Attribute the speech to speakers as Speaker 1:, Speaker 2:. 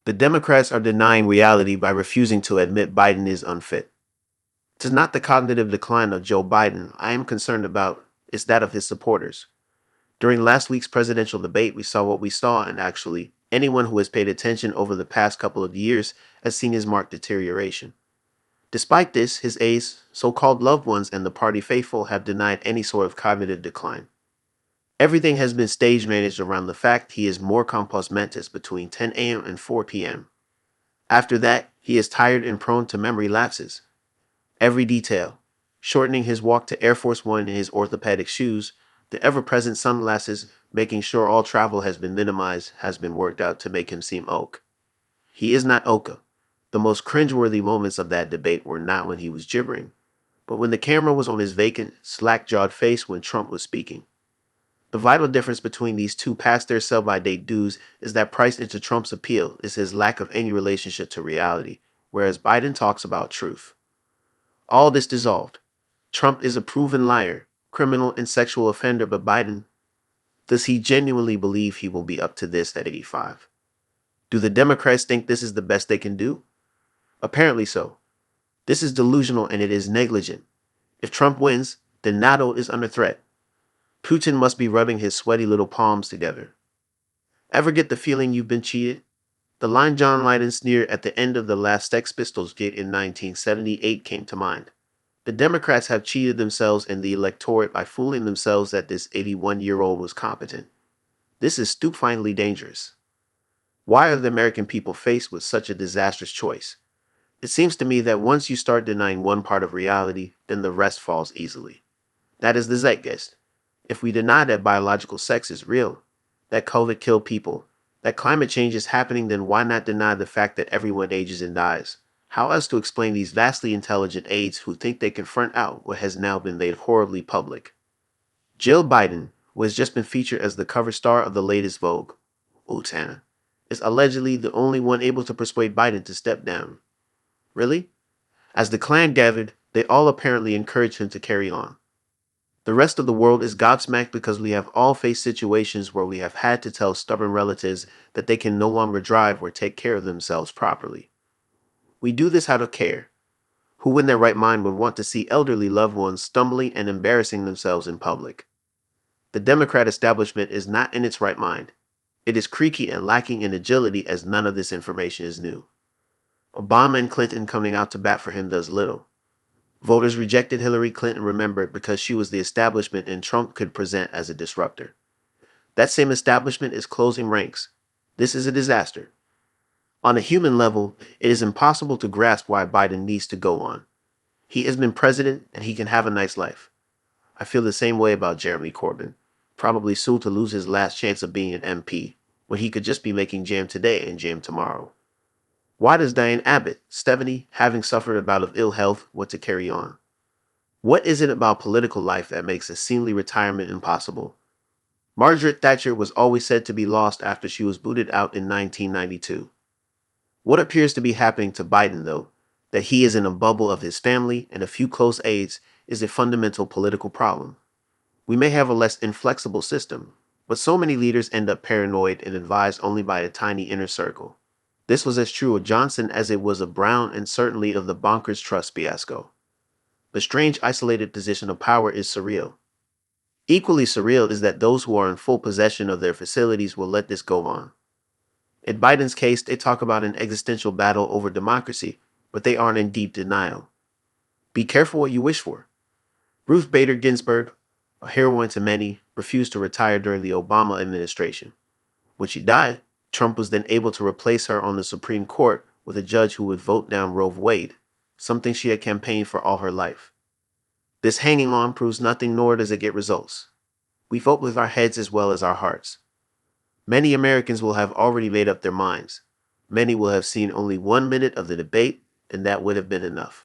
Speaker 1: The Democrats are denying reality by refusing to admit Biden is unfit. It is not the cognitive decline of Joe Biden I am concerned about, it's that of his supporters. During last week's presidential debate, we saw what we saw, and actually, anyone who has paid attention over the past couple of years has seen his marked deterioration. Despite this, his aides, so-called loved ones, and the party faithful have denied any sort of cognitive decline. Everything has been stage managed around the fact he is more compos mentis between 10 a.m. and 4 p.m. After that, he is tired and prone to memory lapses. Every detail, shortening his walk to Air Force One in his orthopaedic shoes, the ever-present sunglasses, making sure all travel has been minimized, has been worked out to make him seem oak. He is not Oka. The most cringeworthy moments of that debate were not when he was gibbering, but when the camera was on his vacant, slack-jawed face when Trump was speaking. The vital difference between these two past their sell-by-date dudes is that priced into Trump's appeal is his lack of any relationship to reality, whereas Biden talks about truth. All this dissolved. Trump is a proven liar, criminal, and sexual offender, but Biden, does he genuinely believe he will be up to this at 85? Do the Democrats think this is the best they can do? Apparently so. This is delusional and it is negligent. If Trump wins, then NATO is under threat. Putin must be rubbing his sweaty little palms together. Ever get the feeling you've been cheated? The line John Lydon sneered at the end of the last Sex Pistols gig in 1978 came to mind. The Democrats have cheated themselves and the electorate by fooling themselves that this 81-year-old was competent. This is stupefyingly dangerous. Why are the American people faced with such a disastrous choice? It seems to me that once you start denying one part of reality, then the rest falls easily. That is the zeitgeist. If we deny that biological sex is real, that COVID killed people, that climate change is happening, then why not deny the fact that everyone ages and dies? How else to explain these vastly intelligent aides who think they can front out what has now been made horribly public? Jill Biden, who has just been featured as the cover star of the latest Vogue, Tana, is allegedly the only one able to persuade Biden to step down. Really? As the clan gathered, they all apparently encouraged him to carry on. The rest of the world is gobsmacked because we have all faced situations where we have had to tell stubborn relatives that they can no longer drive or take care of themselves properly. We do this out of care. Who in their right mind would want to see elderly loved ones stumbling and embarrassing themselves in public? The Democrat establishment is not in its right mind. It is creaky and lacking in agility as none of this information is new. Obama and Clinton coming out to bat for him does little. Voters rejected Hillary Clinton, remembered, because she was the establishment and Trump could present as a disruptor. That same establishment is closing ranks. This is a disaster. On a human level, it is impossible to grasp why Biden needs to go on. He has been president and he can have a nice life. I feel the same way about Jeremy Corbyn, probably soon to lose his last chance of being an MP, when he could just be making jam today and jam tomorrow. Why does Diane Abbott, 70, having suffered a bout of ill health, want to carry on? What is it about political life that makes a seemly retirement impossible? Margaret Thatcher was always said to be lost after she was booted out in 1992. What appears to be happening to Biden, though, that he is in a bubble of his family and a few close aides, is a fundamental political problem. We may have a less inflexible system, but so many leaders end up paranoid and advised only by a tiny inner circle. This was as true of Johnson as it was of Brown and certainly of the bonkers trust fiasco. The strange isolated position of power is surreal. Equally surreal is that those who are in full possession of their facilities will let this go on. In Biden's case, they talk about an existential battle over democracy, but they aren't in deep denial. Be careful what you wish for. Ruth Bader Ginsburg, a heroine to many, refused to retire during the Obama administration. When she died, Trump was then able to replace her on the Supreme Court with a judge who would vote down Roe v. Wade, something she had campaigned for all her life. This hanging on proves nothing, nor does it get results. We vote with our heads as well as our hearts. Many Americans will have already made up their minds. Many will have seen only 1 minute of the debate, and that would have been enough.